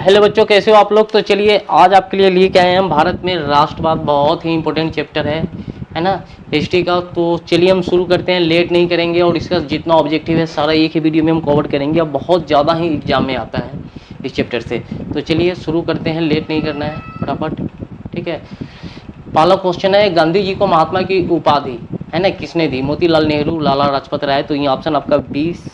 Hello बच्चों, कैसे हो आप लोग। तो चलिए आज आपके लिए लेके आए हैं हम भारत में राष्ट्रवाद, बहुत ही इंपॉर्टेंट चैप्टर है ना, हिस्ट्री का। तो चलिए हम शुरू करते हैं, लेट नहीं करेंगे और इसका जितना ऑब्जेक्टिव है सारा एक ही वीडियो में हम कवर करेंगे। अब बहुत ज़्यादा ही एग्जाम में आता है इस चैप्टर से। तो चलिए शुरू करते हैं, लेट नहीं करना है, फटाफट। ठीक है, पहला क्वेश्चन है, गांधी जी को महात्मा की उपाधि है ना किसने दी। मोतीलाल नेहरू, लाला लाजपत राय। तो ये ऑप्शन आपका 20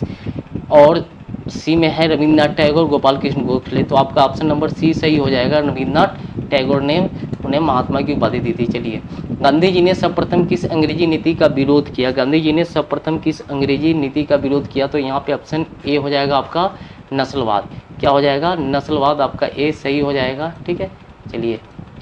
और सी में है रविंद्रनाथ टैगोर, गोपाल कृष्ण गोखले। तो आपका ऑप्शन नंबर सी सही हो जाएगा, रविंद्रनाथ टैगोर ने उन्हें महात्मा की उपाधि दी थी। चलिए, गांधी जी ने सर्वप्रथम किस अंग्रेजी नीति का विरोध किया। गांधी जी ने सर्वप्रथम किस अंग्रेजी नीति का विरोध किया। तो यहाँ पे ऑप्शन ए हो जाएगा आपका नस्लवाद। क्या हो जाएगा, नस्लवाद। आपका ए सही हो जाएगा। ठीक है, चलिए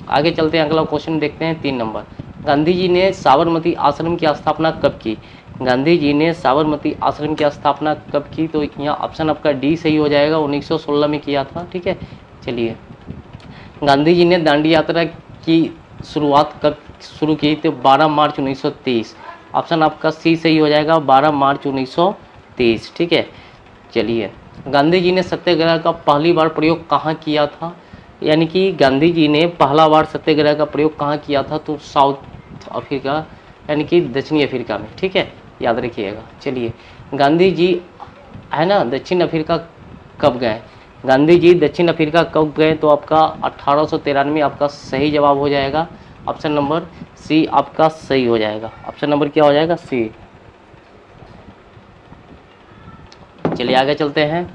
आगे चलते हैं, अगला क्वेश्चन देखते हैं 3 नंबर। गांधी जी ने साबरमती आश्रम की स्थापना कब की। गांधी जी ने साबरमती आश्रम की स्थापना कब की। तो यहाँ ऑप्शन आपका डी सही हो जाएगा, 1916 में किया था। ठीक है, चलिए, गांधी जी ने दांडी यात्रा की शुरुआत कब शुरू की। तो 12 मार्च 1923। ऑप्शन आपका सी सही हो जाएगा, 12 मार्च 1923। ठीक है, चलिए, गांधी जी ने सत्याग्रह का पहली बार प्रयोग कहाँ किया था। यानी कि गांधी जी ने पहला बार सत्याग्रह का प्रयोग कहाँ किया था। तो साउथ अफ्रीका यानी कि दक्षिणी अफ्रीका में। ठीक है, याद रखिएगा। चलिए, गांधी जी है ना दक्षिण अफ्रीका कब गए। गांधी जी दक्षिण अफ्रीका कब गए। तो आपका 1893 आपका सही जवाब हो जाएगा। ऑप्शन नंबर सी आपका सही हो जाएगा। ऑप्शन नंबर क्या हो जाएगा, सी। चलिए आगे चलते हैं।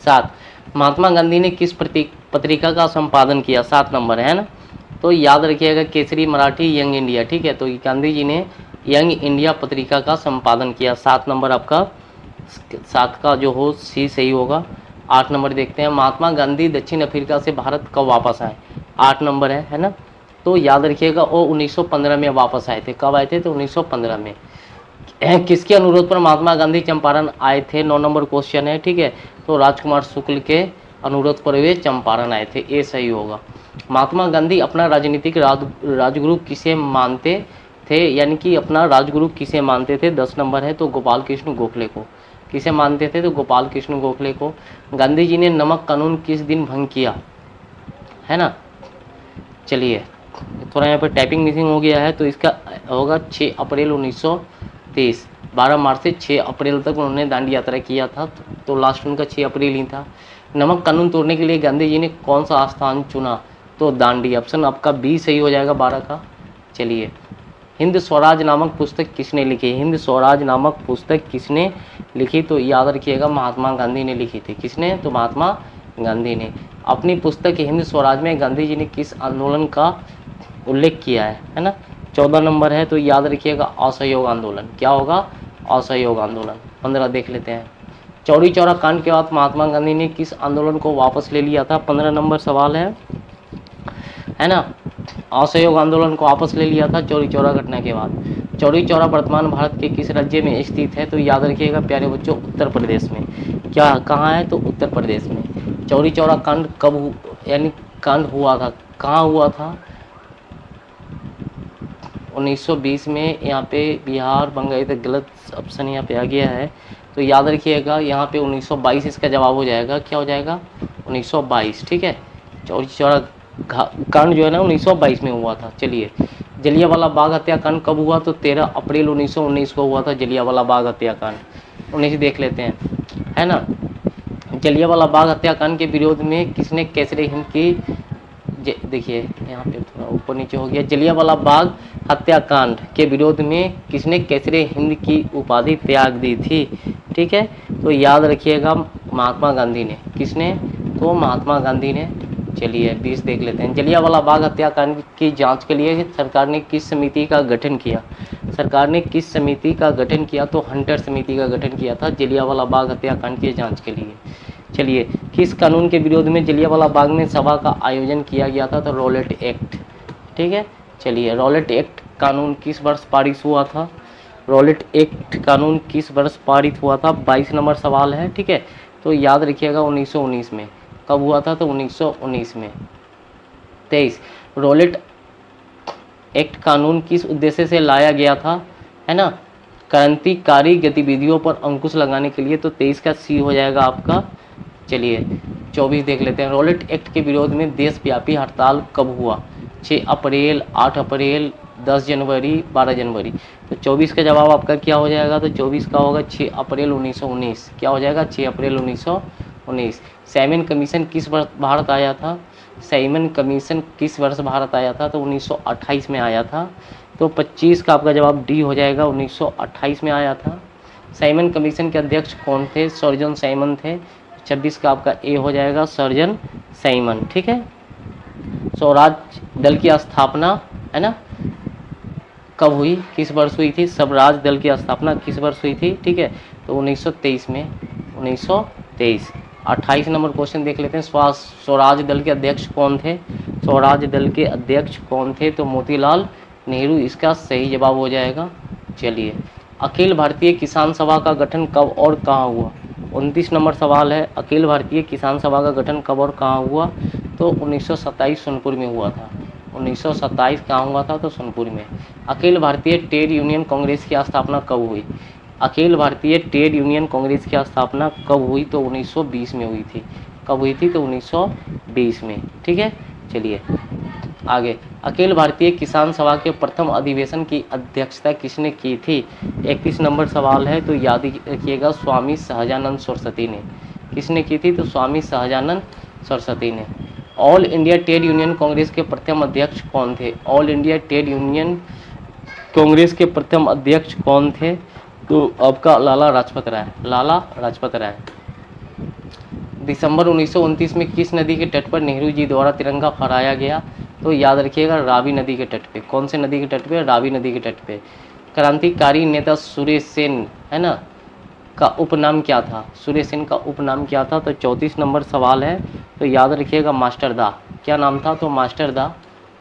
7, महात्मा गांधी ने किस पत्रिका का संपादन किया। 7 नंबर है ना, तो याद रखिएगा, केसरी, मराठी, यंग इंडिया। ठीक है, तो गांधी जी ने यंग इंडिया पत्रिका का संपादन किया। 7 नंबर आपका 7 का जो हो सी सही होगा। 8 नंबर देखते हैं, महात्मा गांधी दक्षिण अफ्रीका से भारत कब वापस आए। 8 नंबर है ना, तो याद रखिएगा वो 1915 में वापस आए थे। कब आए थे, तो 1915 में। किसके अनुरोध पर महात्मा गांधी चंपारण आए थे। 9 नंबर क्वेश्चन है। ठीक है, तो राजकुमार शुक्ल के अनुरोध पर वे चंपारण आए थे, ये सही होगा। महात्मा गांधी अपना राजनीतिक राजगुरु किसे मानते थे। यानी कि अपना राजगुरु किसे मानते थे। 10 नंबर है, तो गोपाल कृष्ण गोखले को। किसे मानते थे, तो गोपाल कृष्ण गोखले को। गांधी जी ने नमक कानून किस दिन भंग किया है ना। चलिए, थोड़ा यहाँ पर टाइपिंग मिसिंग हो गया है, तो इसका होगा 6 अप्रैल 1923। 12 मार्च से 6 अप्रैल तक उन्होंने दांडी यात्रा किया था, तो लास्ट उनका 6 अप्रैल ही था। नमक कानून तोड़ने के लिए गांधी जी ने कौन सा स्थान चुना। तो दांडी। ऑप्शन आपका बी सही हो जाएगा, 12 का। चलिए, हिंद स्वराज नामक पुस्तक किसने लिखी। हिंद स्वराज नामक पुस्तक किसने लिखी। तो याद रखिएगा, महात्मा गांधी ने लिखी थी। किसने, तो महात्मा गांधी ने। अपनी पुस्तक हिंद स्वराज में गांधी जी ने किस आंदोलन का उल्लेख किया है ना। 14 नंबर है, तो याद रखिएगा असहयोग आंदोलन। क्या होगा, असहयोग आंदोलन। 15 देख लेते हैं, चौरी चौरा कांड के बाद महात्मा गांधी ने किस आंदोलन को वापस ले लिया था। 15 नंबर सवाल है ना, असहयोग आंदोलन को वापस ले लिया था चौरी चौरा घटना के बाद। चौरी चौरा वर्तमान भारत के किस राज्य में स्थित है। तो याद रखिएगा प्यारे बच्चों, उत्तर प्रदेश में। क्या कहाँ है, तो उत्तर प्रदेश में। चौरी चौरा कांड कब यानी कांड हुआ था, कहाँ हुआ था। 1920 में। यहाँ पे बिहार बंगाल, तो गलत ऑप्शन यहाँ पे आ गया है, तो याद रखिएगा यहाँ पे 1922 इसका जवाब हो जाएगा। क्या हो जाएगा, 1922। ठीक है, चौरी चौरा कांड जो है ना 1922 में हुआ था। चलिए, जलियांवाला बाग हत्याकांड कब हुआ। तो 13 अप्रैल 1919 को हुआ था जलियांवाला बाग हत्याकांड। 19 देख लेते हैं, है ना। जलियांवाला बाग हत्याकांड के विरोध में किसने केसरी हिंद की, देखिए यहाँ पे थोड़ा ऊपर नीचे हो गया। जलियांवाला बाग हत्याकांड के विरोध में किसने केसरी हिंद की उपाधि त्याग दी थी। ठीक है, तो याद रखिएगा महात्मा गांधी ने। किसने, तो महात्मा गांधी ने। चलिए 20 देख लेते हैं, जलियांवाला बाग हत्याकांड की जांच के लिए सरकार ने किस समिति का गठन किया। सरकार ने किस समिति का गठन किया। तो हंटर समिति का गठन किया था जलियांवाला बाग हत्याकांड की जांच के लिए। चलिए, किस कानून के विरोध में जलियांवाला बाग में सभा का आयोजन किया गया था। तो रॉलेट एक्ट। ठीक है, चलिए, रॉलेट एक्ट कानून किस वर्ष पारित हुआ था। रॉलेट एक्ट कानून किस वर्ष पारित हुआ था। 22 नंबर सवाल है। ठीक है, तो याद रखिएगा 1919 में। कब हुआ था, तो 1919 में। 23, रॉलेट एक्ट कानून किस उद्देश्य से लाया गया था, है ना, क्रांतिकारी गतिविधियों पर अंकुश लगाने के लिए। तो 23 का सी हो जाएगा आपका। चलिए, 24 देख लेते हैं। रॉलेट एक्ट के विरोध में देशव्यापी हड़ताल कब हुआ? 6 अप्रैल, 8 अप्रैल, 10 जनवरी, 12 जनवरी। तो 24 का जवाब आपका क्या हो जाएगा? तो 24 का होगा 6 अप्रैल 1919। क्या हो जाएगा? 6 अप्रैल 1919। साइमन कमीशन किस वर्ष भारत आया था? साइमन कमीशन किस वर्ष भारत आया था? तो 1928 में आया था। तो 25 का आपका जवाब डी हो जाएगा, 1928 में आया था। साइमन कमीशन के अध्यक्ष कौन थे? सर्जन साइमन थे। 26 का आपका ए हो जाएगा, सर्जन साइमन। ठीक है। स्वराज दल की स्थापना है ना कब हुई, किस वर्ष हुई थी? स्वराज दल की स्थापना किस वर्ष हुई थी? ठीक है, तो 1923 में, 1923। 28 नंबर क्वेश्चन देख लेते हैं। स्वराज दल के अध्यक्ष कौन थे? स्वराज दल के अध्यक्ष कौन थे? तो मोतीलाल नेहरू इसका सही जवाब हो जाएगा। चलिए, अखिल भारतीय किसान सभा का गठन कब और कहाँ हुआ? 29 नंबर सवाल है। अखिल भारतीय किसान सभा का गठन कब और कहाँ हुआ? तो 1927 सोनपुर में हुआ था। 1927 कहाँ हुआ था? तो सोनपुर में। अखिल भारतीय ट्रेड यूनियन कांग्रेस की स्थापना कब हुई? अखिल भारतीय ट्रेड यूनियन कांग्रेस की स्थापना कब हुई? तो 1920 में हुई थी। कब हुई थी? तो 1920 में। ठीक है, चलिए आगे। अखिल भारतीय किसान सभा के प्रथम अधिवेशन की अध्यक्षता किसने की थी? 31 नंबर सवाल है, तो याद रखिएगा, स्वामी सहजानंद सरस्वती ने। किसने की थी? तो स्वामी सहजानंद सरस्वती ने। All India trade union Congress के प्रथम अध्यक्ष कौन थे? All India trade union Congress के प्रथम अध्यक्ष कौन थे? तो आपका लाला लाजपत राय, लाला लाजपत राय। दिसंबर 1929 में किस नदी के तट पर नेहरू जी द्वारा तिरंगा फहराया गया? तो याद रखिएगा, रावी नदी के तट पे। कौन से नदी के तट पे? रावी नदी के तट पे। क्रांतिकारी नेता सुरेश सेन है ना का उपनाम क्या था? सुरेश सेन का उपनाम क्या था? तो 34 नंबर सवाल है, तो याद रखिएगा, मास्टर दा। क्या नाम था? तो मास्टर दा।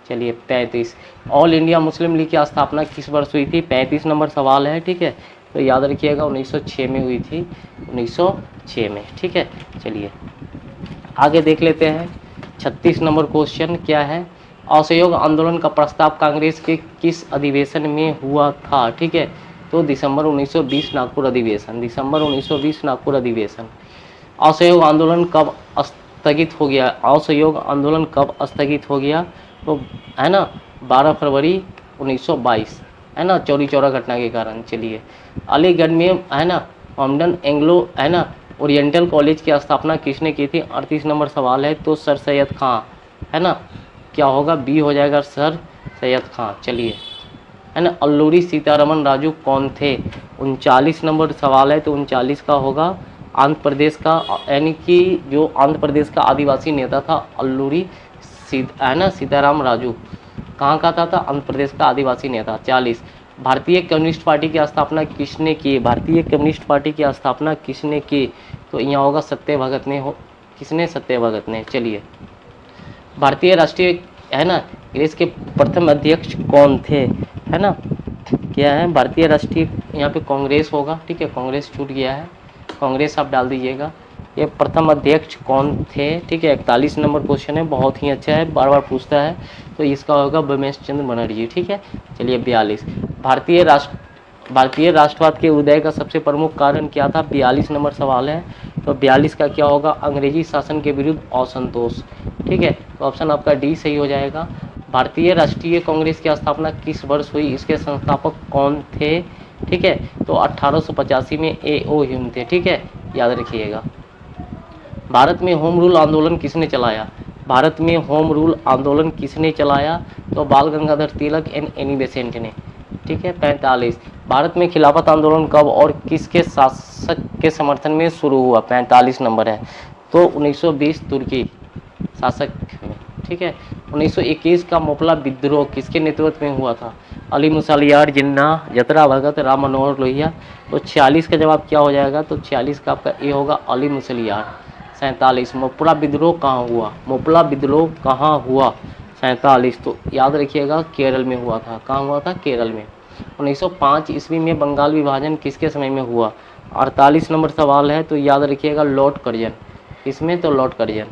चलिए 35। ऑल इंडिया मुस्लिम लीग की स्थापना किस वर्ष हुई थी? 35 नंबर सवाल है। ठीक है, तो याद रखिएगा 1906 में हुई थी, 1906 में। ठीक है, चलिए आगे देख लेते हैं। 36 नंबर क्वेश्चन क्या है? असहयोग आंदोलन का प्रस्ताव कांग्रेस के किस अधिवेशन में हुआ था? ठीक है, तो दिसंबर 1920 नागपुर अधिवेशन, दिसंबर 1920 नागपुर अधिवेशन। असहयोग आंदोलन कब स्थगित हो गया? असहयोग आंदोलन कब स्थगित हो गया? तो है ना 12 फरवरी 1922, है ना, चौरी चौरा घटना के कारण। चलिए, अलीगढ़ में है ना मोहम्मदन एंग्लो है ना ओरिएंटल कॉलेज की स्थापना किसने की थी? 38 नंबर सवाल है, तो सर सैयद खां, है ना। क्या होगा? बी हो जाएगा, सर सैयद खां। चलिए, है ना, अल्लूरी सीतारमन राजू कौन थे? 39 नंबर सवाल है, तो 39 का होगा आंध्र प्रदेश का, यानी कि जो आंध्र प्रदेश का आदिवासी नेता था अल्लूरी है ना सीताराम राजू। कहाँ का था? आंध्र प्रदेश का आदिवासी नेता। 40। भारतीय कम्युनिस्ट पार्टी की स्थापना किसने की? भारतीय कम्युनिस्ट पार्टी की स्थापना किसने की? तो यहाँ होगा सत्य भगत ने। किसने? सत्य भगत ने। चलिए, भारतीय राष्ट्रीय है ना कांग्रेस के प्रथम अध्यक्ष कौन थे? है ना, क्या है? भारतीय राष्ट्रीय, यहाँ पे कांग्रेस होगा। ठीक है, कांग्रेस छूट गया है, कांग्रेस आप डाल दीजिएगा। ये प्रथम अध्यक्ष कौन थे? ठीक है, 41 नंबर क्वेश्चन है, बहुत ही अच्छा है, बार बार पूछता है, तो इसका होगा बमेश चंद्र बनर्जी। ठीक है, चलिए 42। भारतीय राष्ट्रवाद के उदय का सबसे प्रमुख कारण क्या था? 42 नंबर सवाल है, तो 42 का क्या होगा? अंग्रेजी शासन के विरुद्ध असंतोष। ठीक है, तो ऑप्शन आपका डी सही हो जाएगा। भारतीय राष्ट्रीय कांग्रेस की स्थापना किस वर्ष हुई? इसके संस्थापक कौन थे? ठीक है, तो 1885 में A.O. ह्यूम थे। ठीक है, याद रखिएगा। भारत में होम रूल आंदोलन किसने चलाया? भारत में होम रूल आंदोलन किसने चलाया? तो बाल Gangadhar Tilak and Annie Besant ने। ठीक है, 45। भारत में खिलाफत आंदोलन कब और किसके शासक के समर्थन में शुरू हुआ? 45 नंबर है, तो 1920 तुर्की शासक में। ठीक है, 1921 का मोपला विद्रोह किसके नेतृत्व में हुआ था? अली मुसालियार जिन्ना, जतरा भगत, राम मनोहर लोहिया। तो 46 का जवाब क्या हो जाएगा? तो 46 का आपका ए होगा, अली मुसलियार। 47। मोपला विद्रोह कहाँ हुआ? मोपला विद्रोह कहाँ हुआ? 47, तो याद रखिएगा केरल में हुआ था। कहाँ हुआ था? केरल में। 1905 ईस्वी में बंगाल विभाजन किसके समय में हुआ? 48 नंबर सवाल है, तो याद रखिएगा लॉर्ड कर्जन। इसमें तो लॉर्ड कर्जन।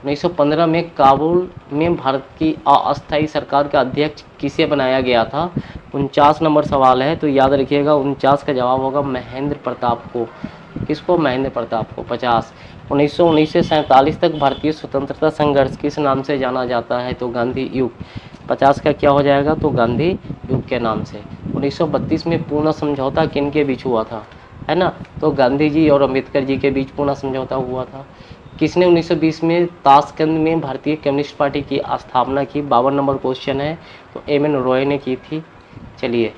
1915 में काबुल में भारत की अस्थायी सरकार का अध्यक्ष किसे बनाया गया था? 49 नंबर सवाल है, तो याद रखिएगा 49 का जवाब होगा महेंद्र प्रताप को। किसको? महेंद्र प्रताप को। 50। 1919 से 47 तक भारतीय स्वतंत्रता संघर्ष किस नाम से जाना जाता है? तो गांधी युग। 50 का क्या हो जाएगा? तो गांधी युग के नाम से। 1932 में पूर्ण समझौता किन के बीच हुआ था? है ना, तो गांधी जी और अंबेडकर जी के बीच पूर्ण समझौता हुआ था। किसने 1920 में ताशकंद में भारतीय कम्युनिस्ट पार्टी की स्थापना की? 52 नंबर क्वेश्चन है, तो एम.एन. रॉय ने की थी। चलिए,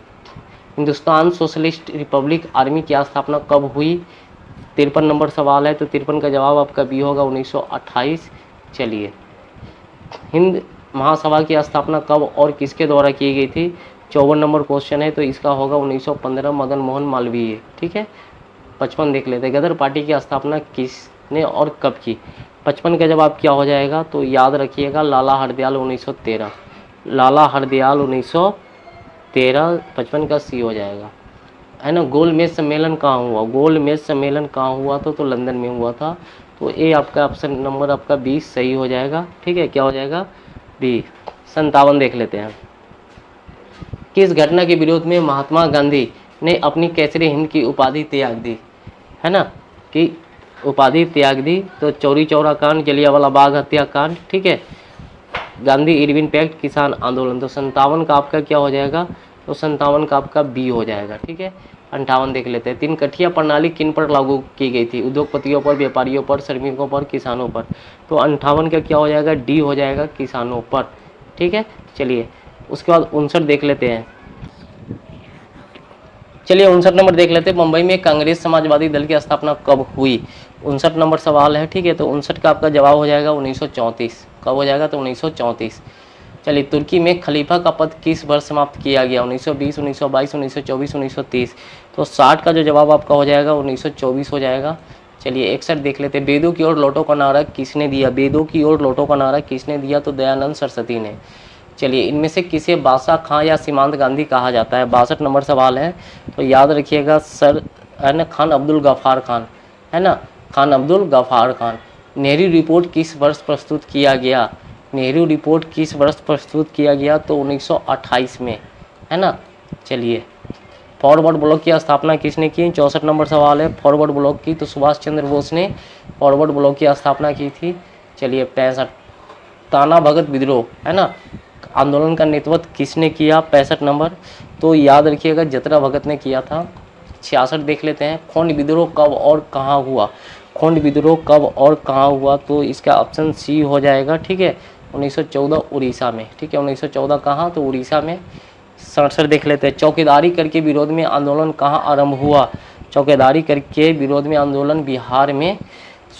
हिंदुस्तान सोशलिस्ट रिपब्लिक आर्मी की स्थापना कब हुई? 53 नंबर सवाल है, तो 53 का जवाब आपका बी होगा, 1928। चलिए, हिंद महासभा की स्थापना कब और किसके द्वारा की गई थी? 54 नंबर क्वेश्चन है, तो इसका होगा 1915, मदन मोहन मालवीय। ठीक है, 55 देख लेते हैं। गदर पार्टी की स्थापना किसने और कब की? 55 का जवाब क्या हो जाएगा? तो याद रखिएगा, लाला हरदयाल 1913। लाला हरदयाल 1913, 55 का सी हो जाएगा, है ना। गोलमेज सम्मेलन कहाँ हुआ? गोलमेज सम्मेलन कहाँ हुआ था? तो लंदन में हुआ था। तो ए आपका ऑप्शन नंबर आपका 20 सही हो जाएगा। ठीक है, क्या हो जाएगा? बी। 57 देख लेते हैं। किस घटना के विरोध में महात्मा गांधी ने अपनी केसरी हिंद की उपाधि त्याग दी? है ना, कि उपाधि त्याग दी? तो चौरी चौरा कांड, जलियांवाला बाग हत्याकांड। ठीक है, गांधी इरविन पैक्ट, किसान आंदोलन। तो 57 का आपका क्या हो जाएगा? तो 57 का आपका बी हो जाएगा। ठीक है, 58 देख लेते हैं। तीन कठिया प्रणाली किन पर लागू की गई थी? उद्योगपतियों पर, व्यापारियों पर, श्रमिकों पर, किसानों पर। तो 58 का क्या हो जाएगा? डी हो जाएगा, किसानों पर। ठीक है, चलिए उसके बाद 59 देख लेते हैं। चलिए 59 नंबर देख लेते हैं। मुंबई में कांग्रेस समाजवादी दल की स्थापना कब हुई? 59 नंबर सवाल है। ठीक है, तो 59 का आपका जवाब हो जाएगा 1934। कब हो जाएगा? तो 1934। चलिए, तुर्की में खलीफा का पद किस वर्ष समाप्त किया गया? 1920, 1922, 1924, 1930। तो 60 का जो जवाब आपका हो जाएगा 1924 हो जाएगा। चलिए 61 देख लेते हैं। वेदों की ओर लौटो का नारा किसने दिया? वेदों की ओर लौटो का नारा किसने दिया? तो दयानंद सरस्वती ने। चलिए, इनमें से किसे बादशाह खां या सीमांत गांधी कहा जाता है? 62 नंबर सवाल है, तो याद रखिएगा सर, है ना, खान अब्दुल गफ्फार खान, है ना, खान अब्दुल गफ्फार खान। नेहरू रिपोर्ट किस वर्ष प्रस्तुत किया गया? नेहरू रिपोर्ट किस वर्ष प्रस्तुत किया गया? तो 1928 में, है ना। चलिए, फॉरवर्ड ब्लॉक की स्थापना किसने की? 64 नंबर सवाल है। फॉरवर्ड ब्लॉक की, तो सुभाष चंद्र बोस ने फॉरवर्ड ब्लॉक की स्थापना की थी। चलिए 65, ताना भगत विद्रोह, है ना, आंदोलन का नेतृत्व किसने किया? 65 नंबर, तो याद रखिएगा जतरा भगत ने किया था। 66 देख लेते हैं। खोंड विद्रोह कब और कहाँ हुआ? खोंड विद्रोह कब और कहाँ हुआ? तो इसका ऑप्शन सी हो जाएगा। ठीक है, 1914 उड़ीसा में। ठीक है, 1914 कहाँ? तो उड़ीसा में। 67 देख लेते हैं। चौकीदारी करके विरोध में आंदोलन कहाँ आरंभ हुआ? चौकीदारी करके विरोध में आंदोलन बिहार में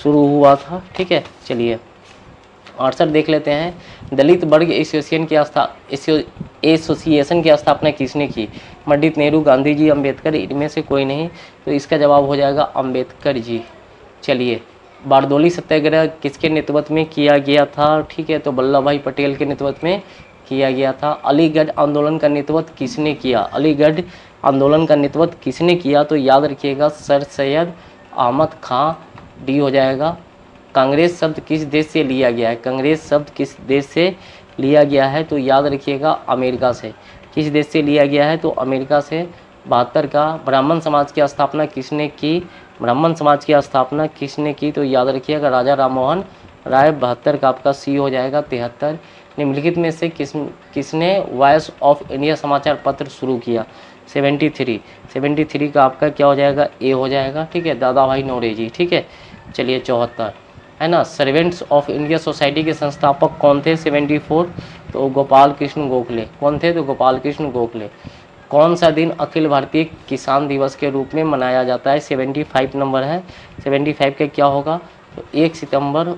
शुरू हुआ था। ठीक है, चलिए 68 देख लेते हैं। दलित वर्ग एसोसिएशन की स्थापना किसने की? पंडित नेहरू, गांधी जी, अंबेडकर, इनमें से कोई नहीं। तो इसका जवाब हो जाएगा अंबेडकर जी। चलिए, बारदोली सत्याग्रह किसके नेतृत्व में किया गया था? ठीक है, तो वल्लभ भाई पटेल के नेतृत्व में किया गया था। अलीगढ़ आंदोलन का नेतृत्व किसने किया? अलीगढ़ आंदोलन का नेतृत्व किसने किया? तो याद रखिएगा सर सैयद अहमद खां। डी हो जाएगा। कांग्रेस शब्द किस देश से लिया गया है? कांग्रेस शब्द किस देश से लिया गया है? तो याद रखिएगा अमेरिका से। किस देश से लिया गया है? तो अमेरिका से। 72 का ब्राह्मण समाज की स्थापना किसने की? ब्राह्मण समाज की स्थापना किसने की? तो याद रखिएगा राजा राममोहन राय। 72 का आपका सी हो जाएगा। 73, निम्नलिखित में से किसने वॉइस ऑफ इंडिया समाचार पत्र शुरू किया? 73 का आपका क्या हो जाएगा? ए हो जाएगा। ठीक है, दादा भाई नौरोजी। ठीक है, चलिए 74, है ना, सर्वेंट्स ऑफ इंडिया सोसाइटी के संस्थापक कौन थे? 74, तो गोपाल कृष्ण गोखले। कौन थे? तो गोपाल कृष्ण गोखले। कौन सा दिन अखिल भारतीय किसान दिवस के रूप में मनाया जाता है? 75 नंबर है। 75 का क्या होगा? तो 1 सितंबर।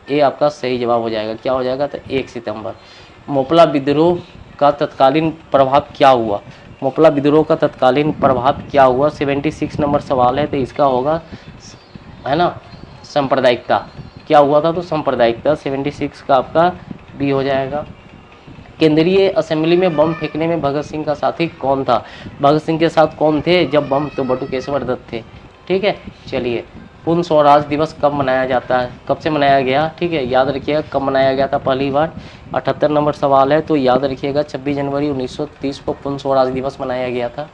ये आपका सही जवाब हो जाएगा। क्या हो जाएगा? तो 1 सितंबर। मोपला विद्रोह का तत्कालीन प्रभाव क्या हुआ? मोपला विद्रोह का तत्कालीन प्रभाव क्या हुआ? 76 नंबर सवाल है, तो इसका होगा, है ना, सांप्रदायिकता। क्या हुआ था? तो सांप्रदायिकता। 76 का आपका बी हो जाएगा। केंद्रीय असेंबली में बम फेंकने में भगत सिंह का साथी कौन था? भगत सिंह के साथ कौन थे जब बम? तो बटुकेश्वर दत्त थे। ठीक है, चलिए पूर्ण स्वराज दिवस कब मनाया जाता है? कब से मनाया गया? ठीक है, याद रखिएगा कब मनाया गया था पहली बार। 78 नंबर सवाल है, तो याद रखिएगा 26 जनवरी 1930 को पूर्ण स्वराज दिवस मनाया गया था।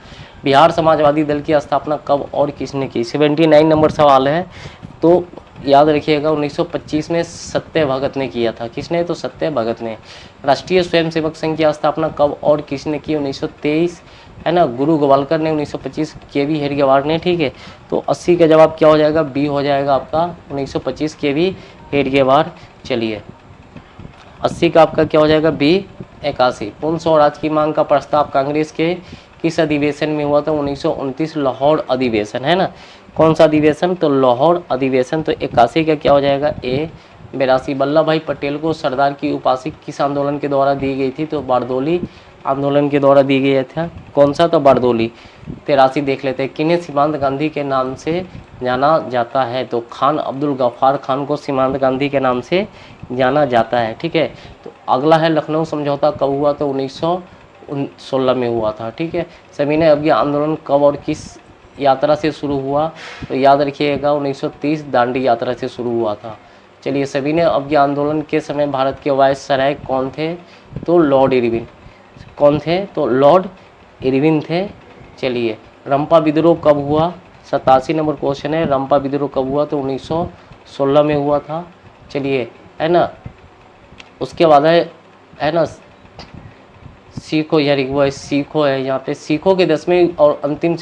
बिहार समाजवादी दल की स्थापना कब और किसने की? 79 नंबर सवाल है, तो याद रखिएगा 1925 में सत्य भगत ने किया था। किसने? तो सत्य भगत ने। राष्ट्रीय स्वयंसेवक संघ की स्थापना कब और किसने की? 1923, है ना, गुरु गोवालकर ने। 1925 के.वी. हेडगेवार ने, ठीक है। तो 80 का जवाब क्या हो जाएगा? बी हो जाएगा आपका 1925 के.वी. हेडगेवार। चलिए 80 का आपका क्या हो जाएगा? बी। 81 पूर्ण स्वराज की मांग का प्रस्ताव कांग्रेस के किस अधिवेशन में हुआ था? 1929 लाहौर अधिवेशन, है ना। कौन सा अधिवेशन? तो लाहौर अधिवेशन। तो 81 का क्या हो जाएगा? ए। 82 वल्लभ भाई पटेल को सरदार की उपाधि किस आंदोलन के द्वारा दी गई थी? तो बारदोली आंदोलन के द्वारा दी गई था। कौन सा? तो बारदोली। 83 देख लेते हैं, किन्हें सीमांत गांधी के नाम से जाना जाता है? तो खान अब्दुल गफ्फार खान को सीमांत गांधी के नाम से जाना जाता है, ठीक है। तो अगला है लखनऊ समझौता कब हुआ? तो 1916 में हुआ था, ठीक है। सविनय अवज्ञा आंदोलन कब और किस यात्रा से शुरू हुआ? तो याद रखिएगा 1930 दांडी यात्रा से शुरू हुआ था। चलिए सविनय अवज्ञा आंदोलन के समय भारत के वायसराय कौन थे? तो लॉर्ड इरविन। कौन थे? तो लॉर्ड इरविन थे। चलिए रंपा विद्रोह कब हुआ? 87 नंबर क्वेश्चन है। रंपा विद्रोह कब हुआ? तो 1916 में हुआ था। चलिए, है ना। उसके बाद है ना, सीखो यार, वो है सीखो है यहाँ पे। सीखों के 10वें और अंतिम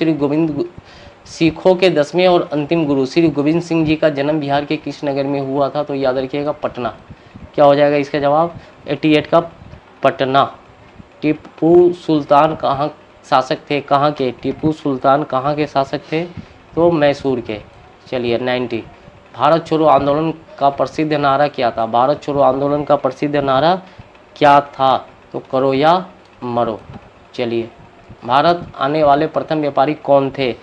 सीखों के 10वें और अंतिम गुरु श्री गोविंद सिंह जी का जन्म बिहार के किस नगर में हुआ था? तो याद रखिएगा पटना। क्या हो जाएगा इसका जवाब? 88 का पटना। टीपू सुल्तान कहाँ शासक थे? कहाँ के? टीपू सुल्तान कहाँ के शासक थे? तो मैसूर के। चलिए 90। भारत छोड़ो आंदोलन का प्रसिद्ध नारा क्या था? भारत छोड़ो आंदोलन का प्रसिद्ध नारा क्या था? तो करो या मरो। चलिए भारत आने वाले प्रथम व्यापारी कौन थे?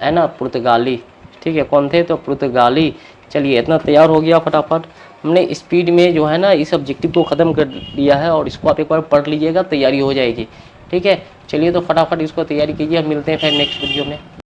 है ना, पुर्तगाली, ठीक है। कौन थे? तो पुर्तगाली। चलिए इतना तैयार हो गया फटाफट। हमने स्पीड में जो है ना इस ऑब्जेक्टिव को ख़त्म कर दिया है और इसको आप एक बार पढ़ लीजिएगा, तैयारी हो जाएगी, ठीक है। चलिए तो फटाफट इसको तैयारी कीजिए। हम मिलते हैं फिर नेक्स्ट वीडियो में।